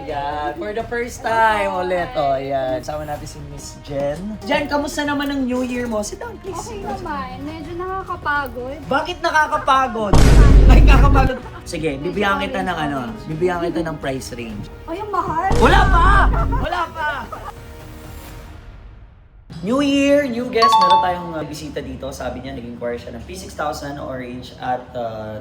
Yan, for the first time ulit. O, yan. Sama natin si Miss Jen. Jen, kamusta naman ang New Year mo? Sit down, please. Okay naman, medyo nakakapagod. Bakit nakakapagod? Ay, kakapagod. Sige, bibigyan kita ng bibigyan kita ng price range. Ay, ang mahal. Wala pa! Wala pa! New Year, new guest. Meron tayong bisita dito. Sabi niya, nag-inquire siya ng P6000 orange at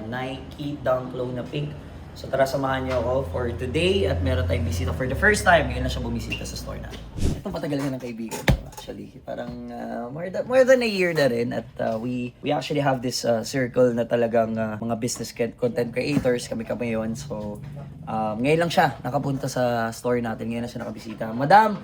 Nike Dunk Low na pink. So tara, samahan niyo ako for today at meron tayong bisita for the first time. Ngayon na siya bumisita sa store natin. Ito patagal na ng kaibigan ko actually. Parang more than a year na rin at we actually have this circle na talagang mga business content creators kami yun. So ngayon lang siya nakapunta sa store natin. Ngayon na siya nakabisita. Madam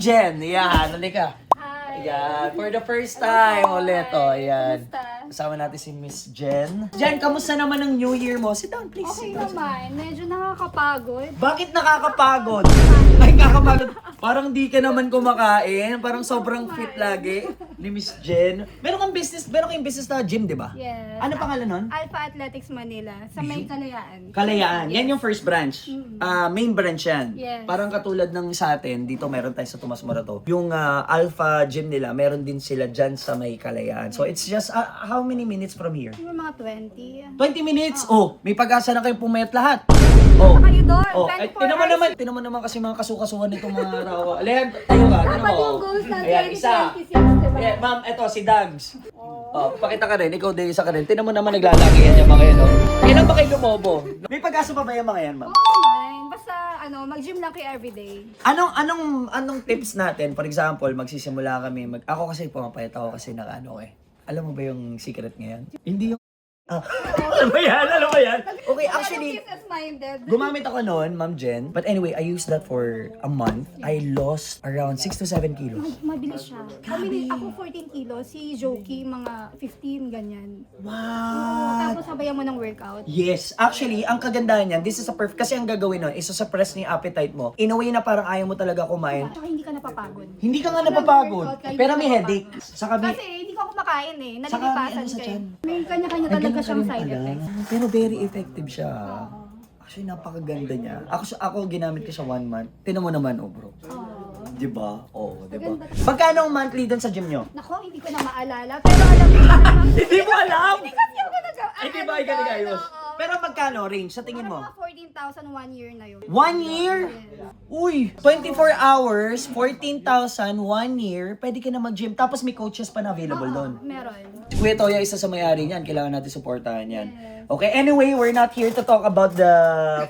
Jen. Yan, halika. Hi. Yan, for the first time ulit. O, yan. Kumusta? Kasama natin si Miss Jen. Jen, kamusta naman ang New Year mo? Sit down, please. Okay naman, medyo nakakapagod. Bakit nakakapagod? Ay, kakapagod. Parang di ka naman kumakain. Parang sobrang fit lagi ni Miss Jen. Meron kang business na gym, di ba? Yes. Ano pangalan nun? Alpha Athletics Manila, sa may Kalayaan. Kalayaan. Yan yung first branch. Main branch yan. Yes. Parang katulad ng sa atin, dito meron tayo sa Tomas Morato. Yung Alpha Gym nila, meron din sila dyan sa may Kalayaan. So it's just, how many minutes from here? Siguro mga 20. 20 minutes? Oh, may pag-asa na kayong pumayat lahat. Oh. Saka kayo doon, Oh, 24 tinan mo naman kasi mga kasukasuhan nitong mga rawa. Ayan, tayo ka. Dapat yung goals natin, Ayan, isa. 2026, diba? Yeah, ma'am, eto si Dags. Oh, pakita ka rin, ikaw din isa ka rin. Tinan mo naman naglalaki yan yung mga yan, oh. Kailan ba kayo lumobo? May pag-asa pa ba yung mga yan, ma'am? Oo naman, basta mag-gym lang kayo everyday. Anong tips natin? For example, magsisimula kami, ako kasi pumapayat ako kasi Alam mo ba yung secret ngayon? Hindi yung Ano ba yan? Okay, actually, Business-minded. gumamit ako noon, Ma'am Jen. But anyway, I used that for a month. I lost around 6 to 7 kilos. Mabilis siya. Ako 14 kilos, si Joki mga 15, ganyan. Wow! Tapos sabayan mo ng workout. Yes. Actually, ang kagandahan niyan, this is a perfect, kasi ang gagawin nun, isa-suppress ni appetite mo. In a way na parang ayaw mo talaga kumain. Tsaka hindi ka napapagod. Hindi ka nga napapagod. Pero may headache. Saka may... Kasi hindi ko kumakain eh. Saka may Nalilipasan ano sa ko eh. tiyan. May kanya-kanya Ay, talaga ganun ka siyang rin side pala. effects. Pero very effective siya. Actually, napakaganda niya. Ako ginamit ko siya 1 month. Tinan mo naman, bro. Diba? Oo, diba? Magkano ang monthly doon sa gym nyo? Nako, hindi ko na maalala. Pero alam ko Hindi mo alam! Hindi kasi ako nag- Ay, di ba ikaw nag-ayos? Oo. Pero magkano range sa tingin mo? Mga 14,000 1 year na yun. 1 year? Uy, 24 hours, 14,000, 1 year, pwede ka na mag-gym. Tapos may coaches pa na available doon. Meron. Kuya Toya, isa sa may-ari niyan. Kailangan natin supportahan yan. Okay, anyway, we're not here to talk about the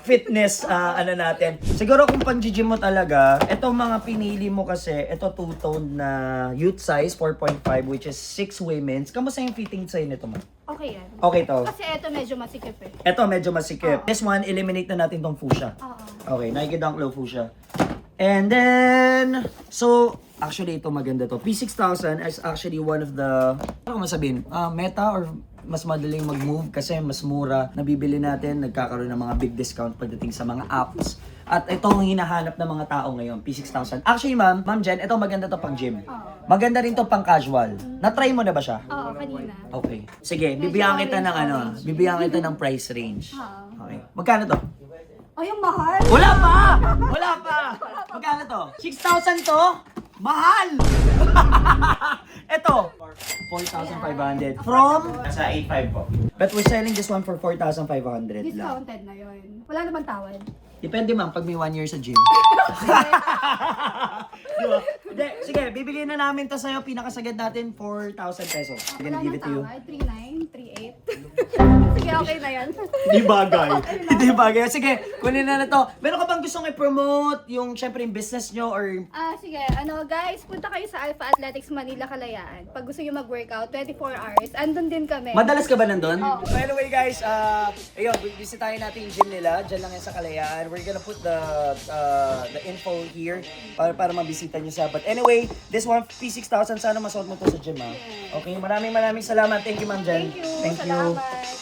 fitness, natin. Siguro kung pang-gym mo talaga, itong mga pinili mo kasi, ito two-tone na youth size, 4.5, which is 6 women's. Kamusta yung fitting sa'yo nito, ma? Okay yan. Okay to. Kasi ito medyo masikip eh. Ito, medyo masikip. This one, eliminate na natin tong fuchsia. Oo. Okay, Nike Dunk Low fuchsia. And then, so, actually ito maganda to. P6000 is actually one of the, ano ko masabihin, meta or mas madaling mag-move kasi mas mura. Nabibili natin, nagkakaroon ng mga big discount pagdating sa mga apps. At ito ang hinahanap ng mga tao ngayon, P6000. Actually, Ma'am Jen, ito maganda to pang gym. Maganda rin to pang casual. Na-try mo na ba siya? Oo, kanina. Okay. Sige, bibigyan kita ng bibigyan kita ng price range. Okay. Magkano to? Ay, yung mahal. Wala pa! Wala pa! Magkano to? 6,000 to? Mahal! Ito, 4,500. From? Nasa 8.5 po. But we're selling this one for 4,500 lang. Discounted na yun. Wala naman tawad. Depende ma'am, pag may 1 year sa gym. Diba? Hindi, sige, bibigyan na namin to sa'yo. Pinakasagad natin, 4,000 pesos. I'm gonna Wala give it to you. naman tawad. 39, 38. Sige, okay na yan. Hindi bagay. Hindi bagay. Sige, kunin na to. Meron ka bang gustong i-promote yung, syempre, yung business nyo or... Sige, guys, punta kayo sa Alpha Athletics Manila, Kalayaan. Pag gusto nyo mag-workout, 24 hours, andun din kami. Madalas ka ba nandun? Oo. By the way guys, ayun, bisitahin natin yung gym nila. Diyan lang yan sa Kalayaan. We're gonna put the info here para mabisita nyo siya. But anyway, this one, P6000, sana masuot mo to sa gym ha. Okay, maraming salamat. Thank you, Ma'am Jen. Thank you. Salamat.